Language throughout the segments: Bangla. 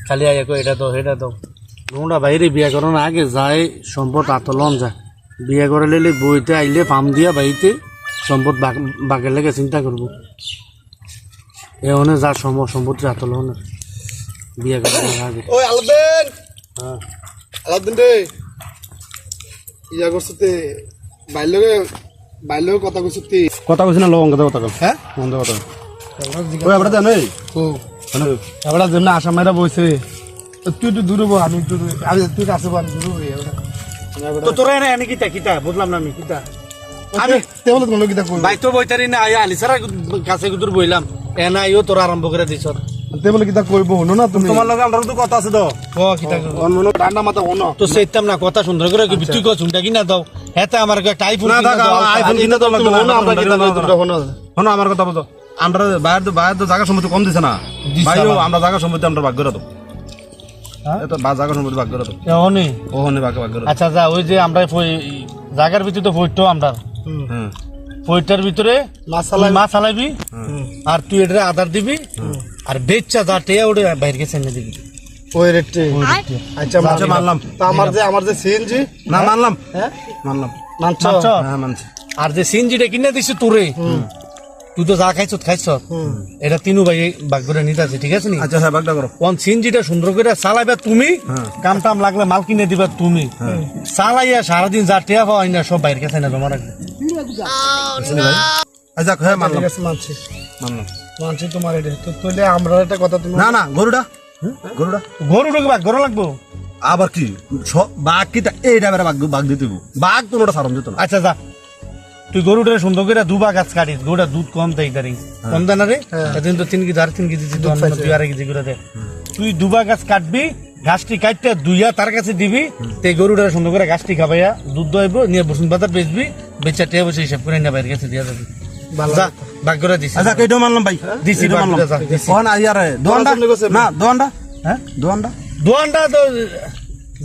খালি আইয়া এটা দাও এটা দাও নোংরা বাইরে বিয়া করানোর আগে যায় সম্পদ আতলন যায় বিয়া করে নিলে বইতে আইলে ফার্ম দিয়া বাড়িতে সম্পদ বাঘের লেগে চিন্তা করবো এমন যার সম্পত্তি আতলন বিয়া করানোর আগে ওই আলাদিন হ্যাঁ আলাদিন রে ইয়া করছতে বাইলে কথা কইছতি কথা কইছ না লঙ্কা কথা কল হ্যাঁ মন্দ কথা ওই আমরা জানো ও আমরা যেমন আসাম মাইরা বইছে তুই তো দূরে বো আমি তুই কাছে বল দূরে তো তোরা এনে কিতা কিতা বুঝলাম না আমি কিতা আমি তেমন কোন কিতা কই ভাই তো বইতারি না আয়া আলি সারা কাছে দূর বইলাম এনা আইও তোরা আরম্ভ করে দিছ তেমন কিতা কইবো হনো না তুমি তোমার লগে আমরা তো কথা আছে তো ও কিতা অন্য ঠান্ডা মাথা হনো তো সেইতাম না কথা সুন্দর করে তুই কো চুনটা কিনা দাও হেতে আমার একটা আইফোন না দাও আইফোন কিনা দাও লাগতো হনো আমরা কিতা তোমরা হনো হনো আমার কথা বলো আমরা বাইরে তো জায়গা সম্পত্তি কম দিছে না ভাইও আমরা জায়গা সম্পত্তি আমরা ভাগ করে দাও এটা বা জায়গা সম্পত্তি ভাগ করে দাও এহনি ওহনে ভাগ করে দাও আচ্ছা যা ওই যে আমরা জায়গার ভিতরে তো ফইটো আমরা হ্যাঁ ফইটার ভিতরে মাছ চালাবি আর তুই এটা আধার দিবি আর বেচ্চা যা টেয়া ওটা বাইরে গেছে এনে দিবি ওই রেটে আচ্ছা মানলাম তা আমার যে সিএনজি না মানলাম হ্যাঁ মানলাম মানছো হ্যাঁ মানছি আর যে সিনজিটা কিনে দিছি তোরে তুই তো যা খাইছ এটা তিনু ভাই ভাগ করে নিতে আছে ঠিক আছে নি আচ্ছা হ্যাঁ ভাগটা করো কোন সিনজিটা সুন্দর করে চালাইবা তুমি কাম টাম লাগলে মাল কিনে দিবা তুমি চালাইয়া সারাদিন যা টেয়া পাওয়া না সব বাইরে গেছে না জমা রাখবে ভাই আচ্ছা হ্যাঁ মানলাম ঠিক আছে মানছি মানলাম মানছি তোমার এটা তো তাহলে আমরা একটা কথা তুমি না না গরুটা গরুটা গরুটাকে ভাগ করা লাগবো আবার কি বাঘ কি এইটা বেড়া বাঘ দিতে বাঘ তো ওটা সারণ যেত না আচ্ছা যা তুই গরুটা সুন্দর করে দুবা গাছ কাটিস গরুটা দুধ কম দেয় তারি কম দেয় না রে এদিন তো 3 কেজি আর 3 কেজি দিতে 2 কেজি করে দে তুই দুবা গাছ কাটবি ঘাসটি কাটতে দুইয়া তার কাছে দিবি তে গরুটা সুন্দর করে ঘাসটি খাবাইয়া দুধ দইব নিয়ে বসুন বাজার বেচবি বেচা টেয়া বসে হিসাব করে না বাইরের কাছে দিয়া যাবি যা ভাগ করে দিস আচ্ছা কেটো মানলাম ভাই দিছি এটা মানলাম দিছি কোন আইয়ারে দোয়ান্ডা না দোয়ান্ডা হ্যাঁ দোয়ান্ডা দোয়ানটা তো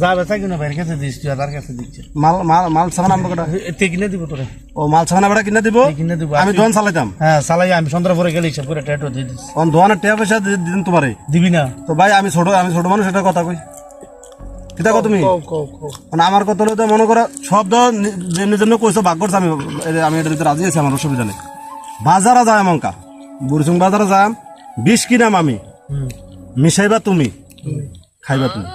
যা বেচা কিনা বাইরের কাছে দিস তুই তার কাছে দিচ্ছে মাল মাল মাল সামান আমরা কটা তে কিনে দিব তোরে ও মাল সামান আমরা কিনে দিব কিনে দিব আমি দোয়ান চালাইতাম হ্যাঁ চালাই আমি সন্ধ্যা পরে গেলে হিসাব করে টেটো দিয়ে দিস কোন দোয়ানের টিয়া পয়সা দিন তোমারে দিবি না তো ভাই আমি ছোট মানুষ এটা কথা কই কিতা কও তুমি মানে আমার কথা হলো তো মনে করো শব্দ যেমনি জন্য কইছো ভাগ করছ আমি এটার ভিতরে রাজি আছি আমার অসুবিধা নেই বাজারে যায় মঙ্কা বুড়িচুং বাজারে যাম 20 কিনাম আমি মিশাইবা তুমি খাইবা তুমি